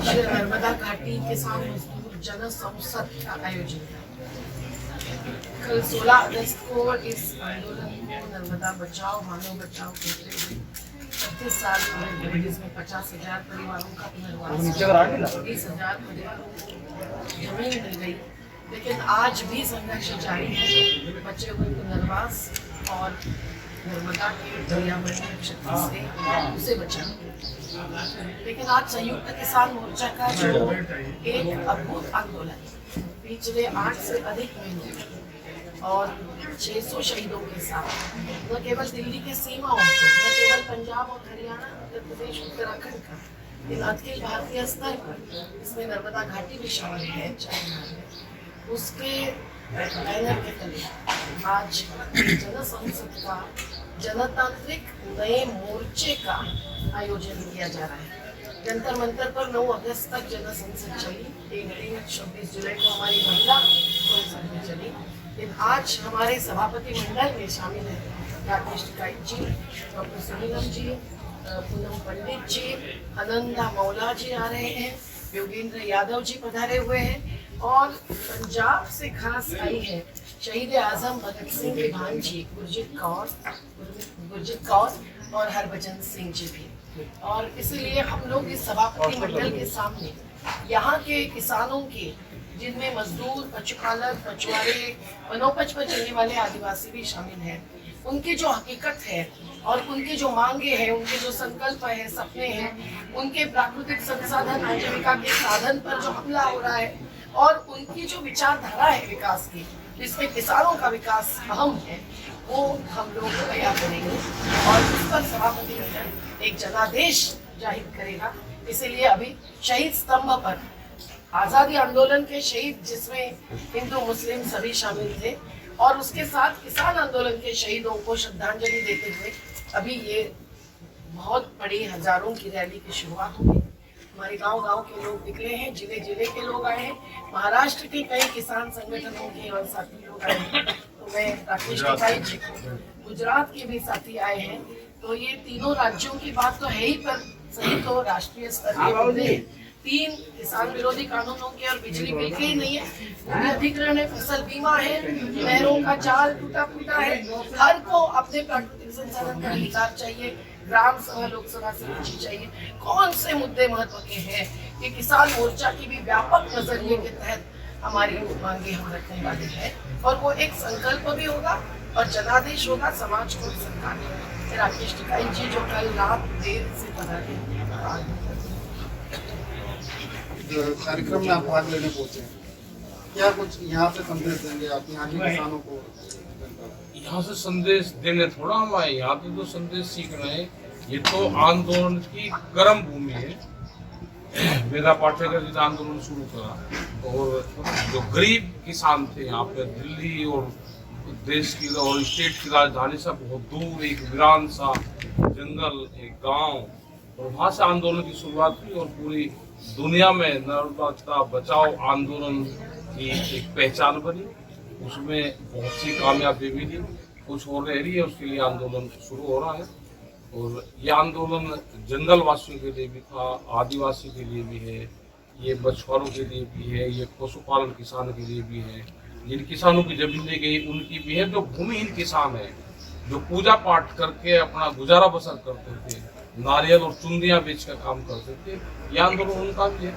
आज नर्मदा घाटी किसान मजदूर जन संसद का आयोजन है। कल 16 अगस्त को इस आंदोलन को नर्मदा बचाओ मानव बचाओ कहते हुए 35 साल पूरे जिसमें 50,000 परिवारों का पुनर्वास, 20,000 परिवारों को जमीन मिल गई, लेकिन आज भी संघर्ष जारी है बचे हुए पुनर्वास और नर्मदा के पर्यावरण क्षति से उसे बचाना। लेकिन आज संयुक्त किसान मोर्चा का जो एक अद्भुत आंदोलन पिछले 8 से अधिक महीनों और 600 शहीदों के साथ न केवल दिल्ली की सीमाओं पर, न केवल पंजाब और हरियाणा, उत्तर प्रदेश, उत्तराखंड का, इन अखिल भारतीय स्तर पर इसमें नर्मदा घाटी भी शामिल है, उसके बैनर के तले आज जन संसद का जनतांत्रिक नए मोर्चे का आयोजन किया जा रहा है। जंतर मंतर पर 9 अगस्त तक जन संसद चली, एक दिन 26 जुलाई को हमारी महिला संसद में चली, लेकिन आज हमारे सभापति मंडल में शामिल है राकेश टिकाइट जी, डॉक्टर सुनीलम जी, पूनम पंडित जी, आनंदा मौला जी आ रहे हैं, योगेंद्र यादव जी पधारे हुए हैं और पंजाब से खास आई है शहीद आजम भगत सिंह की भांजी गुरजीत कौर और हरभजन सिंह जी भी। और इसलिए हम लोग इस सभापति मंडल के सामने यहाँ के किसानों के, जिनमें मजदूर, पशुपालक, मछुआरे, वनोपज पर चलने वाले आदिवासी भी शामिल हैं, उनकी जो हकीकत है और उनकी जो मांगे हैं, उनके जो संकल्प है, सपने हैं, उनके प्राकृतिक संसाधन आजीविका के साधन पर जो हमला हो रहा है और उनकी जो विचारधारा है विकास की, जिसमें किसानों का विकास अहम है, वो हम लोग तैयार करेंगे और उस पर सभापति मंडल एक जनादेश जाहिर करेगा। इसीलिए अभी शहीद स्तंभ पर आजादी आंदोलन के शहीद, जिसमें हिंदू मुस्लिम सभी शामिल थे, और उसके साथ किसान आंदोलन के शहीदों को श्रद्धांजलि देते हुए अभी ये बहुत बड़ी हजारों की रैली की शुरुआत होगी। हमारे गांव-गांव के लोग निकले हैं, जिले-जिले के लोग आए हैं, महाराष्ट्र के कई किसान संगठनों के और साथी लोग आए हैं, तो मैं राकेश टिकाइट जी को, गुजरात के भी साथी आए हैं, तो ये तीनों राज्यों की बात तो है ही, पर सही तो राष्ट्रीय स्तर के मुद्दे 3 किसान विरोधी कानूनों के और बिजली बिल के ही नहीं है, भूमि अधिग्रहण है, फसल बीमा है, नहरों का जाल टूटा फूटा है, हर को अपने प्राकृतिक संसाधन का अधिकार चाहिए, ग्राम सभा लोकसभा से पूछी चाहिए, कौन से मुद्दे महत्व के हैं। ये किसान मोर्चा की भी व्यापक नजरिए के तहत हमारी मांगे हम रखने वाले हैं और वो एक संकल्प भी होगा और जनादेश होगा समाज को सरकार। राकेश टिकाइट जी जो कल रात देर से पधारे कार्यक्रम में आप भाग लेने पहुंचे हैं, क्या कुछ यहाँ से संदेश देंगे आप यहाँ के किसानों को? यहाँ से संदेश देने थोड़ा हम आए, यहाँ पे तो संदेश सीखना है। ये तो आंदोलन की गर्म भूमि है। मेरा पाठ्यक्रम जिस आंदोलन शुरू करा और जो गरीब किसान थे यहाँ पे, दिल्ली और देश की और स्टेट की राजधानी से बहुत दूर एक वीरान सा जंगल, एक गांव, और वहाँ से आंदोलन की शुरुआत हुई और पूरी दुनिया में नर्मदा बचाओ आंदोलन की एक पहचान बनी। उसमें बहुत सी कामयाबी मिली, कुछ और रह रही है, उसके लिए आंदोलन शुरू हो रहा है। और ये आंदोलन जंगल वासियों के लिए भी था, आदिवासी के लिए भी है, ये मछुआरों के लिए भी है, ये पशुपालन किसान के लिए भी है, जिन किसानों की जमीन ली गई उनकी भी है, जो भूमिहीन किसान है, जो पूजा पाठ करके अपना गुजारा बसर करते थे, नारियल और चुंदियां बेच कर काम करते थे, ये आंदोलन उनका भी है।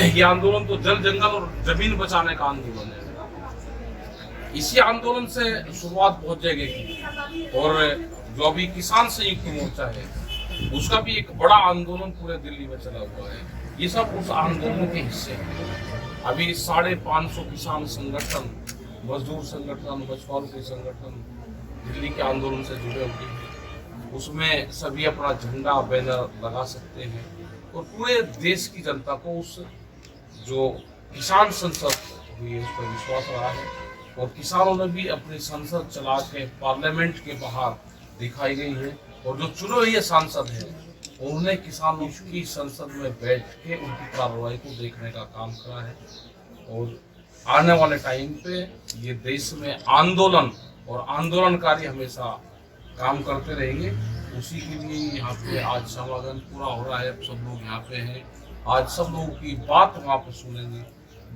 ये आंदोलन तो जल जंगल और जमीन बचाने का आंदोलन है। इसी आंदोलन से शुरुआत बहुत जगह की, और जो अभी किसान संयुक्त मोर्चा है उसका भी एक बड़ा आंदोलन पूरे दिल्ली में चला हुआ है। ये सब उस आंदोलन के हिस्से हैं। अभी 550 किसान संगठन, मजदूर संगठन, मछुआरों के संगठन दिल्ली के आंदोलन से जुड़े हुए हैं। उसमें सभी अपना झंडा, बैनर लगा सकते हैं और पूरे देश की जनता को उस जो किसान संसद हुई है उस पर विश्वास रहा है। और किसानों ने भी अपनी संसद चला के पार्लियामेंट के बाहर दिखाई गई है, और जो चुने हुए सांसद हैं उन्होंने किसानों की संसद में बैठ के उनकी कार्रवाई को देखने का काम करा है। और आने वाले टाइम पे ये देश में आंदोलन और आंदोलनकारी हमेशा काम करते रहेंगे। उसी के लिए यहाँ पे आज समागम पूरा हो रहा है, सब लोग यहाँ पे हैं। आज सब लोगों की बात वहाँ पर सुनेंगे।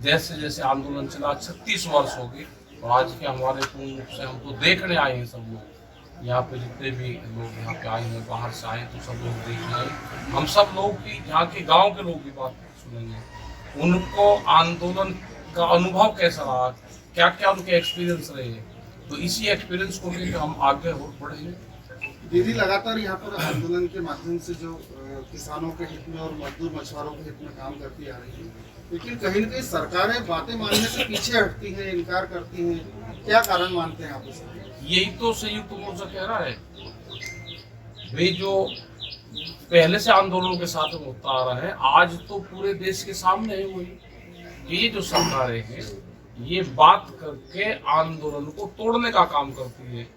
जैसे जैसे आंदोलन चला 36 वर्ष हो गए और आज के हमारे पूर्ण रूप से हमको देखने आए हैं सब लोग। यहाँ पे जितने भी लोग यहाँ पे आए हैं, बाहर से आए तो सब लोग देखने आए। हम सब लोग की यहाँ के गांव के लोग की बात सुनेंगे, उनको आंदोलन का अनुभव कैसा रहा, क्या क्या उनके एक्सपीरियंस रहे, तो इसी एक्सपीरियंस को लेकर हम आगे और बढ़ेंगे। दीदी लगातार यहाँ पर आंदोलन के माध्यम से जो किसानों के हित में और मजदूर मछुआरों के हित में काम करती आ रही है, लेकिन कहीं न कहीं सरकारें बातें मानने से पीछे हटती हैं, इनकार करती हैं। क्या कारण मानते हैं आप इसका? यही तो संयुक्त मोर्चा कह रहा है। वे जो पहले से आंदोलन के साथ होता आ रहा है, आज तो पूरे देश के सामने है वही। ये जो सरकारें हैं ये बात करके आंदोलन को तोड़ने का काम करती है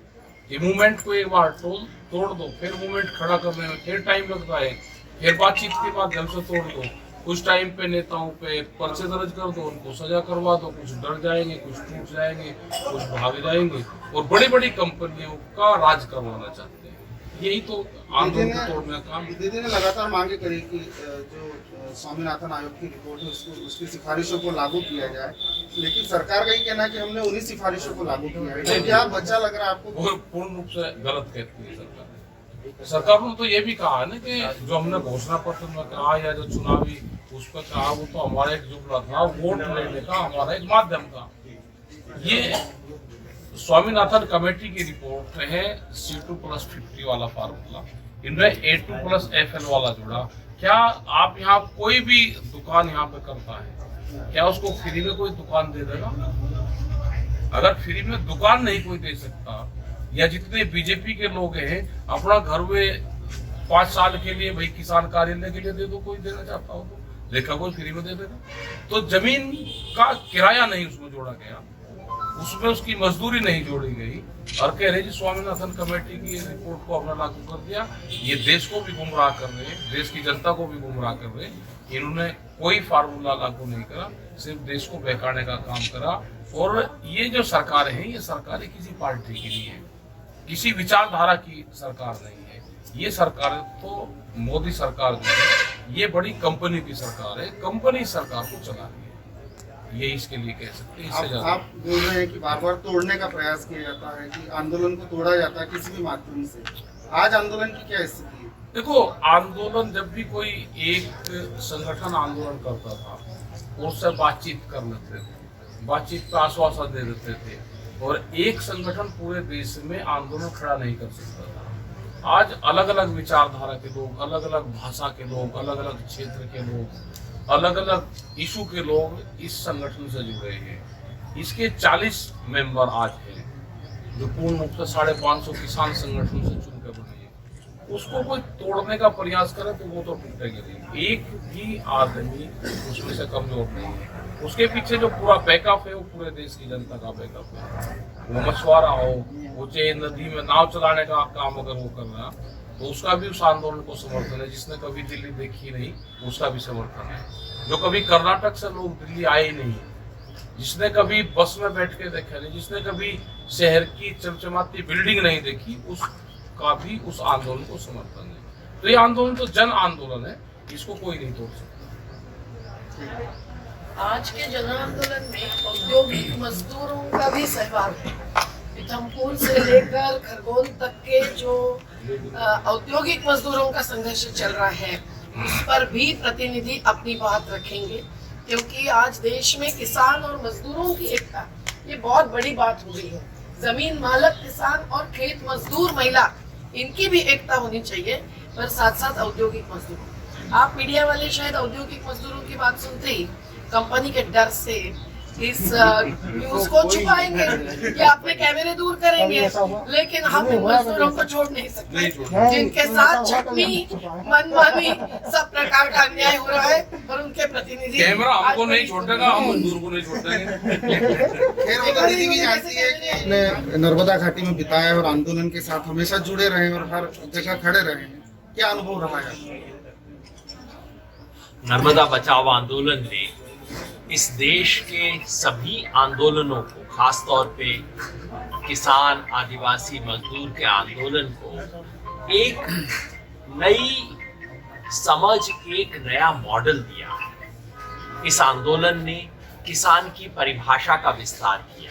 कि मूवमेंट को एक बार तोड़ दो, फिर मूवमेंट खड़ा करने में फिर टाइम लगता है, फिर बातचीत के बाद जब से तोड़ दो, कुछ टाइम पे नेताओं पे पर्चे दर्ज कर दो, उनको सजा करवा दो, कुछ डर जाएंगे, कुछ टूट जाएंगे, कुछ भाग जाएंगे और बड़ी बड़ी कंपनियों का राज करवाना चाहते हैं। यही तो आंदोलन को तोड़ने का काम। दीदी ने लगातार मांगे करी कि जो स्वामीनाथन आयोग की रिपोर्ट है उसकी सिफारिशों को लागू किया जाए, लेकिन सरकार का ही कहना है कि हमने उन्हीं सिफारिशों को लागू किया है। तो क्या बच्चा लग रहा है आपको? पूर्ण रूप से गलत कहती है सरकार। सरकार ने तो ये भी कहा है ना कि जो हमने घोषणा पत्र में कहा या जो चुनावी उस पर कहा, वो तो हमारा एक जुमला था, वोट लेने का हमारा एक माध्यम था। ये स्वामीनाथन कमेटी की रिपोर्ट है C2+50 वाला फार्मूला, इनमें A2+FL वाला जुड़ा। क्या आप यहाँ कोई भी दुकान यहाँ पे करता है, क्या उसको फ्री में कोई दुकान दे देगा? अगर फ्री में दुकान नहीं कोई दे सकता, या जितने बीजेपी के लोग हैं अपना घर में 5 साल के लिए भाई किसान कार्यालय के लिए दे दो, कोई देना चाहता हो तो देखा कोई फ्री में दे देगा। तो जमीन का किराया नहीं उसमें जोड़ा गया, उसमें उसकी मजदूरी नहीं जोड़ी गई और कह रहे जी स्वामीनाथन कमेटी की रिपोर्ट को अपना लागू कर दिया। ये देश को भी गुमराह कर रहे हैं, देश की जनता को भी गुमराह कर रहे हैं। इन्होंने कोई फार्मूला लागू नहीं करा, सिर्फ देश को बहकाने का काम करा। और ये जो सरकारें हैं, ये सरकारें किसी पार्टी की नहीं है, किसी विचारधारा की सरकार नहीं है। ये सरकार तो मोदी सरकार जो है ये बड़ी कंपनी की सरकार है, कंपनी सरकार को चला रही है। ये इसके लिए कह सकते हैं। आप बोल रहे हैं कि बार बार तोड़ने का प्रयास किया जाता है, कि आंदोलन को तोड़ा जाता है किसी भी माध्यम से। आज आंदोलन की क्या स्थिति है? देखो, आंदोलन जब भी कोई एक संगठन आंदोलन करता था उससे बातचीत कर लेते थे, बातचीत पे आश्वासन दे देते थे, और एक संगठन पूरे देश में आंदोलन खड़ा नहीं कर सकता था। आज अलग अलग विचारधारा के लोग, अलग अलग भाषा के लोग, अलग अलग क्षेत्र के लोग, अलग अलग इशू के लोग इस संगठन से जुड़े हैं। इसके 40 मेंबर आज हैं जो पूर्ण रूप से 550 किसान संगठन से चुनकर बने हैं। उसको कोई तोड़ने का प्रयास करे तो वो तो टूटेगा नहीं। एक भी आदमी उसमें से कमजोर नहीं है। उसके पीछे जो पूरा बैकअप है वो पूरे देश की जनता का बैकअप है। वो मछुआरा हो, वो चाहे नदी में नाव चलाने का काम अगर वो कर रहा तो उसका भी उस आंदोलन को समर्थन है। जिसने कभी दिल्ली देखी नहीं उसका भी समर्थन है। जो कभी कर्नाटक से लोग दिल्ली आए नहीं, जिसने कभी बस में बैठ के देखा नहीं, जिसने कभी शहर की चमचमाती बिल्डिंग नहीं देखी, उसका भी उस आंदोलन को समर्थन है। तो ये आंदोलन तो जन आंदोलन है, इसको कोई नहीं तोड़ सकता। आज के जन आंदोलन में औद्योगिक मजदूरों का भी सहभाग है। पीथमपुर से लेकर खरगोन तक के जो औद्योगिक मजदूरों का संघर्ष चल रहा है, उस पर भी प्रतिनिधि अपनी बात रखेंगे, क्योंकि आज देश में किसान और मजदूरों की एकता ये बहुत बड़ी बात हो गई है। जमीन मालक किसान और खेत मजदूर महिला, इनकी भी एकता होनी चाहिए, पर साथ साथ औद्योगिक मजदूर। आप मीडिया वाले शायद औद्योगिक मजदूरों की बात सुनते ही कंपनी के डर से इस न्यूज को छुपाएंगे या अपने कैमरे दूर करेंगे, लेकिन हम मजदूरों को छोड़ नहीं सकते जिनके साथ छटनी, मनमानी, सब प्रकार का अन्याय हो रहा है। और उनके प्रतिनिधि कैमरा हमको नहीं छोड़ देगा, हम मजदूर को नहीं छोड़ देंगे। खैर वो दीदी भी जानती है कि आपने नर्मदा घाटी में बिताया और आंदोलन के साथ हमेशा जुड़े रहे और हर जगह खड़े रहे हैं, क्या अनुभव रहा है? नर्मदा बचाओ आंदोलन ने इस देश के सभी आंदोलनों को, खास तौर पे किसान, आदिवासी, मजदूर के आंदोलन को एक नई समझ एक नया मॉडल दिया है। इस आंदोलन ने किसान की परिभाषा का विस्तार किया।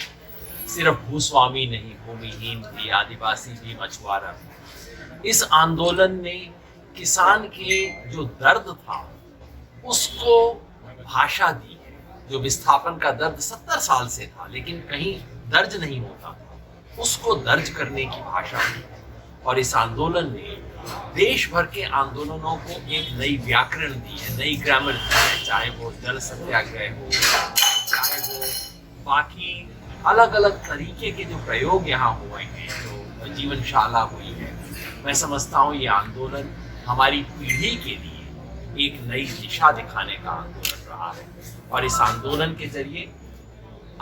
सिर्फ भूस्वामी नहीं, भूमिहीन भी, आदिवासी भी, मछुआरा भी। इस आंदोलन ने किसान के जो दर्द था उसको भाषा दी है। जो विस्थापन का दर्द 70 साल से था लेकिन कहीं दर्ज नहीं होता था, उसको दर्ज करने की भाषा दी। और इस आंदोलन ने देश भर के आंदोलनों को एक नई व्याकरण दी है, नई ग्रामर दी है। चाहे वो जल सत्याग्रह हो, चाहे वो बाकी अलग अलग तरीके के जो प्रयोग यहाँ हुए हैं, जो जीवनशाला हुई है, मैं समझता हूँ ये आंदोलन हमारी पीढ़ी के लिए एक नई दिशा दिखाने का आंदोलन रहा है। और इस आंदोलन के जरिए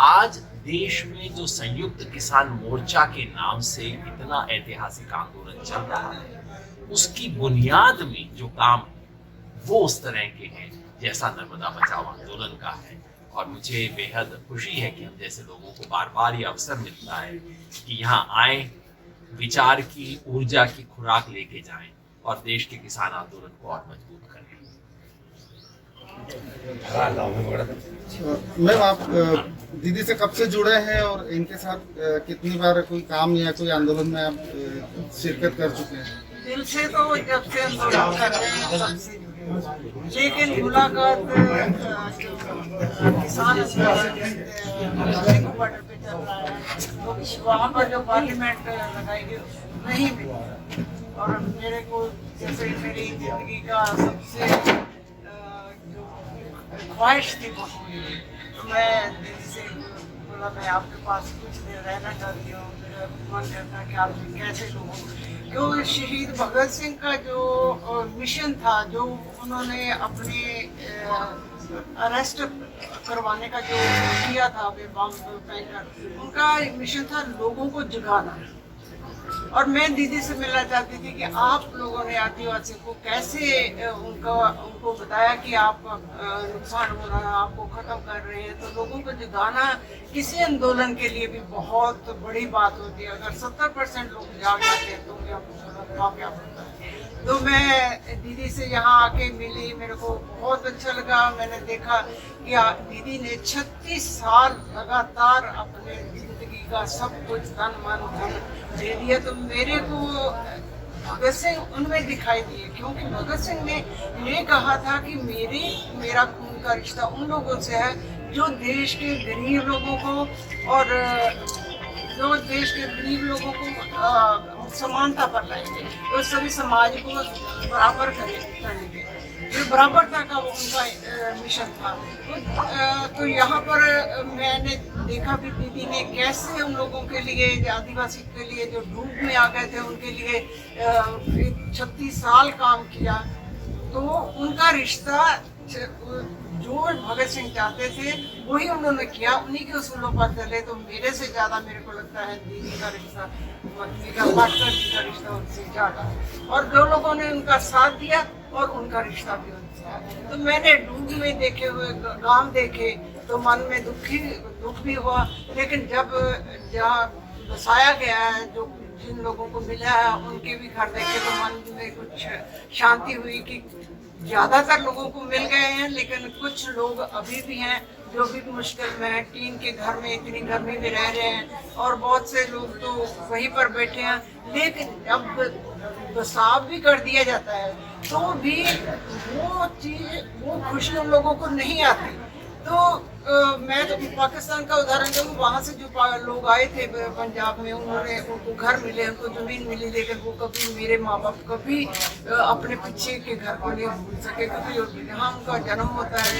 आज देश में जो संयुक्त किसान मोर्चा के नाम से इतना ऐतिहासिक आंदोलन चल रहा है, उसकी बुनियाद में जो काम है वो उस तरह के हैं जैसा नर्मदा बचाओ आंदोलन का है। और मुझे बेहद खुशी है कि हम जैसे लोगों को बार बार ये अवसर मिलता है कि यहाँ आए, विचार की, ऊर्जा की खुराक लेके जाएं और देश के किसान आंदोलन को और मजबूत करें। मैम, आप दीदी से कब से जुड़े हैं और इनके साथ कितनी बार कोई काम या कोई आंदोलन में आप शिरकत कर चुके हैं? दिल से तो जब से आंदोलन कर रहे हैं तब से जुड़े हैं। लेकिन मुलाकात किसान बॉर्डर पे चल रहा है, तो वहाँ पर जो पार्लियामेंट लगाई गई नहीं मिली। और मेरे को जैसे मेरी जिंदगी का सबसे जो ख्वाहिश थी वो हुई, तो मैं दिल से बोला मैं आपके पास कुछ देर रहना चाहती हूँ। मेरा मन करता कि आप कैसे लोग, जो शहीद भगत सिंह का जो मिशन था, जो उन्होंने अपने अरेस्ट करवाने का जो किया था बम फेंककर, उनका मिशन था लोगों को जगाना। और मैं दीदी से मिलना चाहती थी कि आप लोगों ने आदिवासी को कैसे उनको बताया कि आपका नुकसान हो रहा है, आपको ख़त्म कर रहे हैं। तो लोगों को जगाना किसी आंदोलन के लिए भी बहुत बड़ी बात होती है। अगर 70% लोग जाग जाते हैं तो क्या होता है। तो मैं दीदी से यहाँ आके मिली, मेरे को बहुत अच्छा लगा। मैंने देखा कि दीदी ने 36 साल लगातार अपने जिंदगी का सब कुछ तन मन धन दे दिया। तो मेरे को भगत सिंह उनमें दिखाई दिए, क्योंकि भगत सिंह ने ये कहा था कि मेरा खून का रिश्ता उन लोगों से है जो देश के गरीब लोगों को और जो देश के गरीब लोगों को समानता पर लाएंगे, तो सभी समाज को बराबर करेंगे। जो बराबरता का वो उनका मिशन था। तो यहाँ पर मैंने देखा भी दीदी ने कैसे उन लोगों के लिए, आदिवासी के लिए जो डूब में आ गए थे, उनके लिए 36 साल काम किया। तो उनका रिश्ता जो भगत सिंह चाहते थे वही उन्होंने किया, उन्हीं के उसूलों पर चले। तो मेरे से ज़्यादा मेरे को लगता है दीदी का रिश्ता, पार्टनर जी का रिश्ता उनसे ज़्यादा। और जो लोगों ने उनका साथ दिया और उनका रिश्ता भी उनसे। तो मैंने डूब में देखे हुए गांव देखे तो मन में दुख भी हुआ, लेकिन जब जहाँ बसाया गया है, जो जिन लोगों को मिला है उनके भी घर देखे तो मन में कुछ शांति हुई कि ज़्यादातर लोगों को मिल गए हैं, लेकिन कुछ लोग अभी भी हैं जो भी मुश्किल में है। टीन के घर में इतनी गर्मी में रह रहे हैं और बहुत से लोग तो वहीं पर बैठे हैं। लेकिन जब बसाव भी कर दिया जाता है तो भी वो चीज़, वो खुशी उन लोगों को नहीं आती। तो मैं तो पाकिस्तान का उदाहरण दूँ, वहाँ से जो लोग आए थे पंजाब में, उनको घर मिले, उनको ज़मीन मिली, लेकिन वो कभी, मेरे माँ बाप कभी अपने पीछे के घर को नहीं भूल सके। क्योंकि यहाँ उनका जन्म होता है,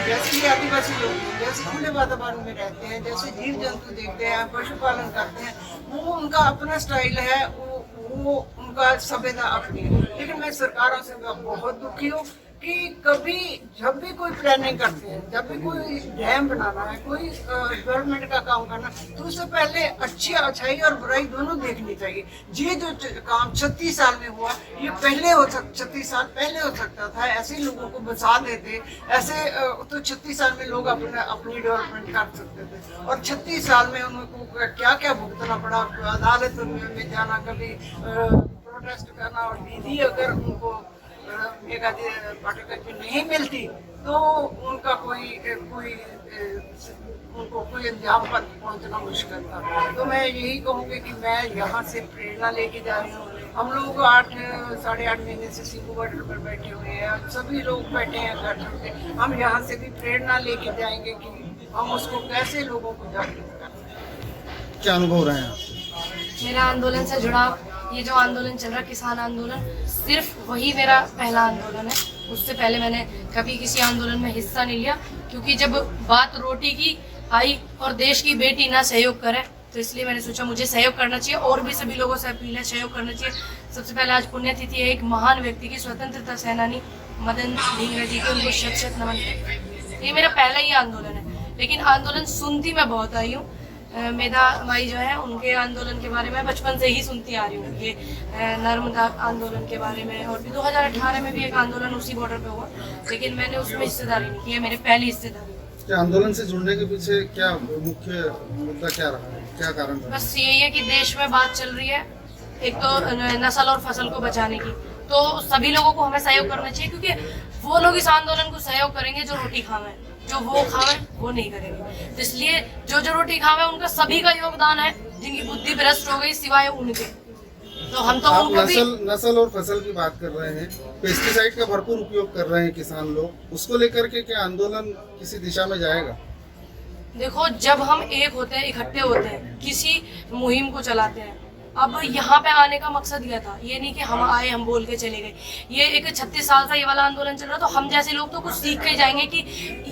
जैसे ही आदिवासी लोग जैसे खुले वातावरण में रहते हैं, जैसे जीव जंतु देखते हैं, पशुपालन करते हैं, वो उनका अपना स्टाइल है, वो उनका सभ्यता अपनी है। लेकिन मैं सरकारों से बहुत दुखी हूँ कि कभी जब भी कोई प्लानिंग करते हैं, जब भी कोई डैम बनाना है, कोई डेवलपमेंट का काम करना, तो उससे पहले अच्छाई और बुराई दोनों देखनी चाहिए। ये जो काम 36 साल में हुआ, ये 36 साल पहले हो सकता था। ऐसे लोगों को बचा देते, ऐसे तो 36 साल में लोग अपनी डेवलपमेंट कर सकते थे। और 36 साल में उनको क्या क्या भुगतना पड़ा, अदालत में जाना, कभी प्रोटेस्ट करना। और दीदी अगर उनको मेघा पाटेकर की नहीं मिलती तो उनका उनको कोई अंजाम पर पहुंचना मुश्किल था। तो मैं यही कहूँगी कि मैं यहाँ से प्रेरणा लेके जा रही हूँ। हम लोग 8-8.5 महीने से सीकू बॉर्डर पर बैठे हुए हैं, सभी लोग बैठे हैं घर पे। हम यहाँ से भी प्रेरणा लेके जाएंगे कि हम उसको कैसे लोगों को जागरूक करें। क्या अनुभव रहे हैं आपके? मेरा आंदोलन से जुड़ा ये जो आंदोलन चल रहा है, किसान आंदोलन, सिर्फ वही मेरा पहला आंदोलन है। उससे पहले मैंने कभी किसी आंदोलन में हिस्सा नहीं लिया, क्योंकि जब बात रोटी की आई और देश की बेटी ना सहयोग करे, तो इसलिए मैंने सोचा मुझे सहयोग करना चाहिए। और भी सभी लोगों से अपील है, सहयोग करना चाहिए। सबसे पहले आज पुण्यतिथि है एक महान व्यक्ति की, स्वतंत्रता सेनानी मदन ढींगरा जी की, उनको शत नमन। ये मेरा पहला ही आंदोलन है, लेकिन आंदोलन सुनती मैं बहुत आई हूँ। मेधा माई जो है उनके आंदोलन के बारे में बचपन से ही सुनती आ रही हूँ, ये नर्मदा आंदोलन के बारे में। और भी 2018 में भी एक आंदोलन उसी बॉर्डर पे हुआ, लेकिन मैंने उसमें हिस्सेदारी नहीं की है, मेरी पहली हिस्सेदारी। क्या आंदोलन से जुड़ने के पीछे क्या मुख्य मुद्दा क्या रहा है, क्या कारण रहा? बस यही है कि देश में बात चल रही है एक तो नस्ल और फसल को बचाने की, तो सभी लोगों को हमें सहयोग करना चाहिए, क्योंकि वो लोग इस आंदोलन को सहयोग करेंगे जो रोटी खावे, जो वो खावे वो नहीं करेंगे। तो इसलिए जो रोटी खावे उनका सभी का योगदान है, जिनकी बुद्धि भ्रष्ट हो गई सिवाय उनके। तो हम तो आप उनको भी नस्ल और फसल की बात कर रहे हैं, पेस्टिसाइड का भरपूर उपयोग कर रहे हैं किसान लोग, उसको लेकर के क्या आंदोलन किसी दिशा में जाएगा? देखो, जब हम एक होते हैं, इकट्ठे होते हैं, किसी मुहिम को चलाते हैं। अब यहाँ पे आने का मकसद यह था, ये नहीं कि हम आए हम बोल के चले गए। ये एक 36 साल से ये वाला आंदोलन चल रहा, तो हम जैसे लोग तो कुछ सीख के जाएंगे कि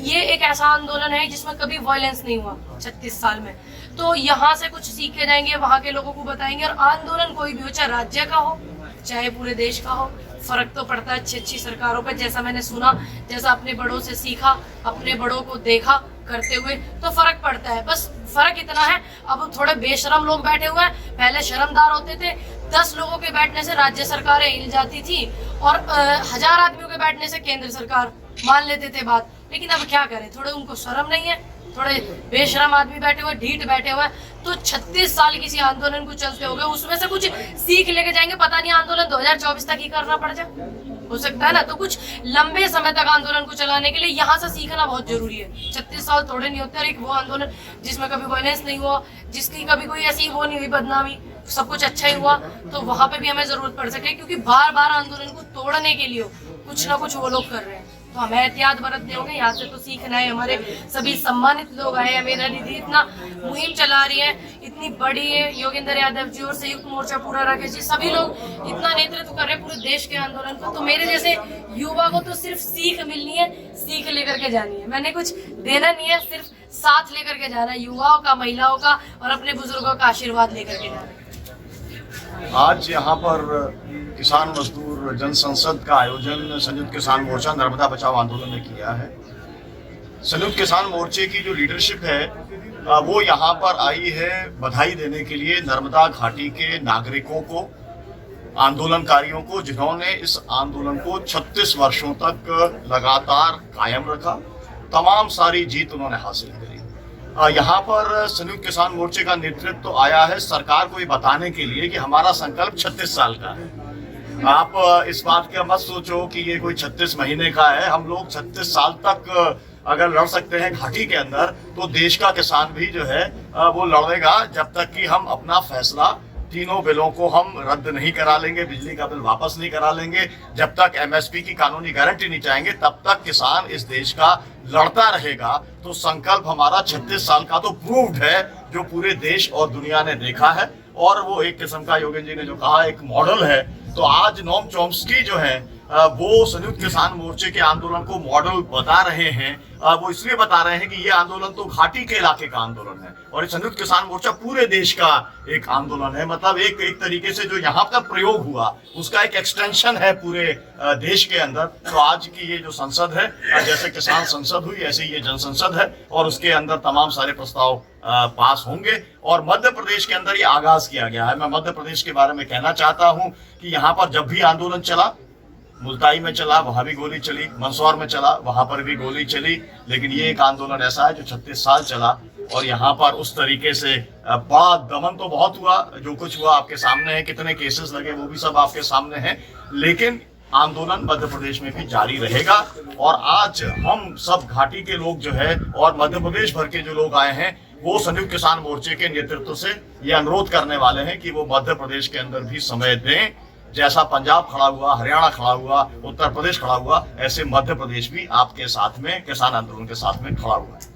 ये एक ऐसा आंदोलन है जिसमें कभी वायलेंस नहीं हुआ 36 साल में। तो यहाँ से कुछ सीख के जाएंगे, वहाँ के लोगों को बताएंगे। और आंदोलन कोई भी हो, चाहे राज्य का हो चाहे पूरे देश का हो, फर्क तो पड़ता है अच्छी सरकारों पे। जैसा मैंने सुना, जैसा अपने बड़ों से सीखा, अपने बड़ों को देखा करते हुए, तो फर्क पड़ता है। बस फर्क इतना है, अब थोड़े बेशरम लोग बैठे हुए हैं। पहले शर्मदार होते थे, 10 लोगों के बैठने से राज्य सरकारें हिल जाती थी, और 1000 आदमियों के बैठने से केंद्र सरकार मान लेते थे बात। लेकिन अब क्या करें, थोड़े उनको शर्म नहीं है, थोड़े बेशरम आदमी बैठे हुए, ढीठ बैठे हुए। तो 36 साल किसी आंदोलन को चलते हो गए, उसमें से कुछ सीख लेके जाएंगे। पता नहीं आंदोलन 2024 तक ही करना पड़ जाए, हो सकता है ना। तो कुछ लंबे समय तक आंदोलन को चलाने के लिए यहाँ से सीखना बहुत जरूरी है। 36 साल थोड़े नहीं होते। और एक वो आंदोलन जिसमें कभी वायलेंस नहीं हुआ, जिसकी कभी कोई ऐसी वो नहीं हुई बदनामी, सब कुछ अच्छा ही हुआ, तो वहां पे भी हमें जरूरत पड़ सके, क्योंकि बार बार आंदोलन को तोड़ने के लिए कुछ ना कुछ वो लोग कर रहे हैं। तो हमें एहतियात बरतने होंगे। यहाँ से तो सीखना है। हमारे सभी सम्मानित लोग आए, मेरा दीदी इतना मुहिम चला रही है, इतनी बड़ी है, योगेंद्र यादव जी और संयुक्त मोर्चा पूरा राकेश जी, सभी लोग इतना नेतृत्व कर रहे हैं पूरे देश के आंदोलन को। तो मेरे जैसे युवा को तो सिर्फ सीख मिलनी है, सीख लेकर के जानी है। मैंने कुछ देना नहीं है, सिर्फ साथ लेकर के जाना है, युवाओं का, महिलाओं का और अपने बुजुर्गों का आशीर्वाद लेकर के जाना है। आज यहाँ पर किसान मजदूर जन संसद का आयोजन संयुक्त किसान मोर्चा नर्मदा बचाओ आंदोलन ने किया है। संयुक्त किसान मोर्चे की जो लीडरशिप है वो यहाँ पर आई है बधाई देने के लिए नर्मदा घाटी के नागरिकों को, आंदोलनकारियों को, जिन्होंने इस आंदोलन को 36 वर्षों तक लगातार कायम रखा। तमाम सारी जीत उन्होंने हासिल करी। यहाँ पर संयुक्त किसान मोर्चे का नेतृत्व तो आया है सरकार को ये बताने के लिए कि हमारा संकल्प 36 साल का है। आप इस बात का मत सोचो कि ये कोई 36 महीने का है। हम लोग 36 साल तक अगर लड़ सकते हैं घाटी के अंदर, तो देश का किसान भी जो है वो लड़ेगा, जब तक कि हम अपना फैसला, तीनों बिलों को हम रद्द नहीं करा लेंगे, बिजली का बिल वापस नहीं करा लेंगे, जब तक एमएसपी की कानूनी गारंटी नहीं चाहेंगे, तब तक किसान इस देश का लड़ता रहेगा। तो संकल्प हमारा 36 साल का तो प्रूव्ड है, जो पूरे देश और दुनिया ने देखा है। और वो एक किस्म का, योगेंद्र जी ने जो कहा, एक मॉडल है। तो आज नोम चॉम्स्की जो है वो संयुक्त किसान मोर्चे के आंदोलन को मॉडल बता रहे हैं। वो इसलिए बता रहे हैं कि ये आंदोलन तो घाटी के इलाके का आंदोलन है और संयुक्त किसान मोर्चा पूरे देश का एक आंदोलन है। मतलब एक तरीके से जो यहाँ का प्रयोग हुआ उसका एक एक्सटेंशन है पूरे देश के अंदर। तो आज की ये जो संसद है, जैसे किसान संसद हुई ऐसे ये जन संसद है, और उसके अंदर तमाम सारे प्रस्ताव पास होंगे। और मध्य प्रदेश के अंदर ये आगाज किया गया है। मैं मध्य प्रदेश के बारे में कहना चाहता हूँ कि यहाँ पर जब भी आंदोलन चला, मुल्ताई में चला, वहां भी गोली चली, मंदसौर में चला, वहां पर भी गोली चली, लेकिन ये एक आंदोलन ऐसा है जो 36 साल चला। और यहाँ पर उस तरीके से बड़ा दमन तो बहुत हुआ, जो कुछ हुआ आपके सामने है, कितने केसेस लगे वो भी सब आपके सामने है। लेकिन आंदोलन मध्य प्रदेश में भी जारी रहेगा। और आज हम सब घाटी के लोग जो है और मध्य प्रदेश भर के जो लोग आए हैं वो संयुक्त किसान मोर्चे के नेतृत्व से ये अनुरोध करने वाले हैं कि वो मध्य प्रदेश के अंदर भी समय दें। जैसा पंजाब खड़ा हुआ, हरियाणा खड़ा हुआ, उत्तर प्रदेश खड़ा हुआ, ऐसे मध्य प्रदेश भी आपके साथ में किसान आंदोलन के साथ में खड़ा हुआ है।